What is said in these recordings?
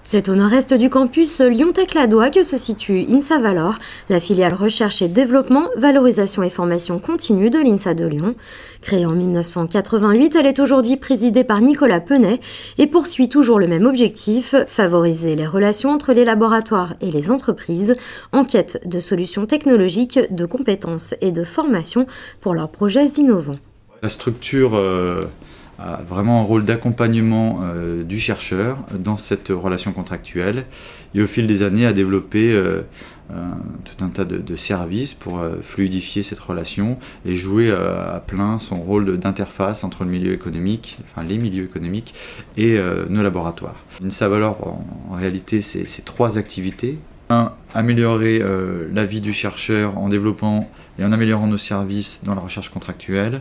C'est au nord-est du campus Lyon-Tech-Ladois que se situe INSA Valor, la filiale recherche et développement, valorisation et formation continue de l'INSA de Lyon. Créée en 1988, elle est aujourd'hui présidée par Nicolas Penet et poursuit toujours le même objectif, favoriser les relations entre les laboratoires et les entreprises en quête de solutions technologiques, de compétences et de formation pour leurs projets innovants. La structure a vraiment un rôle d'accompagnement du chercheur dans cette relation contractuelle et au fil des années a développé tout un tas de services pour fluidifier cette relation et jouer à plein son rôle d'interface entre le milieu économique, enfin les milieux économiques et nos laboratoires. INSA Valor, en réalité, c'est trois activités. 1. Améliorer la vie du chercheur en développant et en améliorant nos services dans la recherche contractuelle.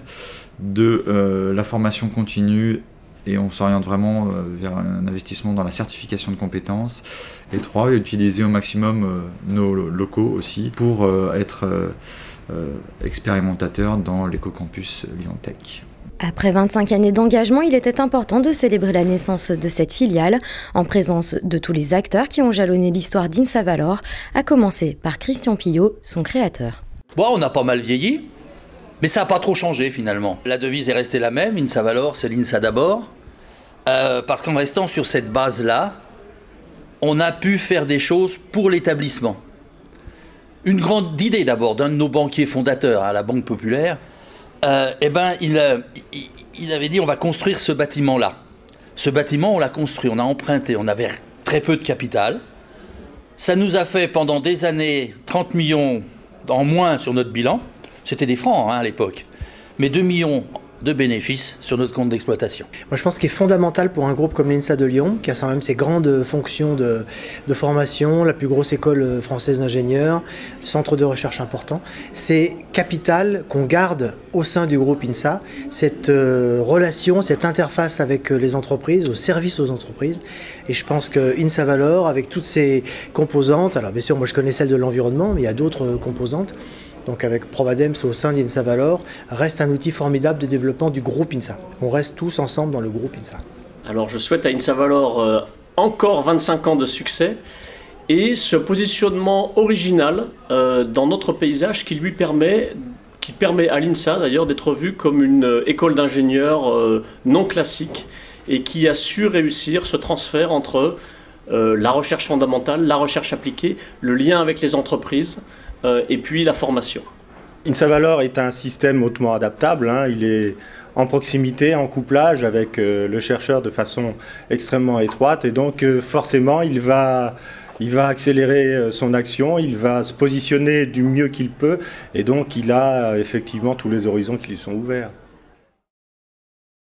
2. La formation continue et on s'oriente vraiment vers un investissement dans la certification de compétences. Et 3. Utiliser au maximum nos locaux aussi pour être expérimentateurs dans l'éco-campus Lyon-Tech. Après 25 années d'engagement, il était important de célébrer la naissance de cette filiale, en présence de tous les acteurs qui ont jalonné l'histoire d'INSA Valor, à commencer par Christian Pillot, son créateur. Bon, on a pas mal vieilli, mais ça n'a pas trop changé finalement. La devise est restée la même, INSA Valor, c'est l'INSA d'abord, parce qu'en restant sur cette base-là, on a pu faire des choses pour l'établissement. Une grande idée d'abord d'un de nos banquiers fondateurs, à la Banque Populaire, il avait dit on va construire ce bâtiment-là. Ce bâtiment, on l'a construit, on a emprunté, on avait très peu de capital. Ça nous a fait pendant des années 30 millions en moins sur notre bilan. C'était des francs à l'époque. Mais 2 millions de bénéfices sur notre compte d'exploitation. Moi, je pense qu'il est fondamental pour un groupe comme l'INSA de Lyon, qui a quand même ses grandes fonctions de formation, la plus grosse école française d'ingénieurs, centre de recherche important. C'est capital qu'on garde au sein du groupe INSA, cette relation, cette interface avec les entreprises, au service aux entreprises. Et je pense que INSA Valor, avec toutes ses composantes, alors bien sûr, moi je connais celle de l'environnement, mais il y a d'autres composantes, donc avec Provadems au sein d'INSA Valor, reste un outil formidable de développement du groupe INSA. On reste tous ensemble dans le groupe INSA. Alors je souhaite à INSA Valor encore 25 ans de succès et ce positionnement original dans notre paysage qui permet à l'INSA d'ailleurs d'être vu comme une école d'ingénieurs non classique et qui a su réussir ce transfert entre la recherche fondamentale, la recherche appliquée, le lien avec les entreprises, et puis la formation. INSA Valor est un système hautement adaptable, il est en proximité, en couplage avec le chercheur de façon extrêmement étroite et donc forcément il va accélérer son action, il va se positionner du mieux qu'il peut et donc il a effectivement tous les horizons qui lui sont ouverts.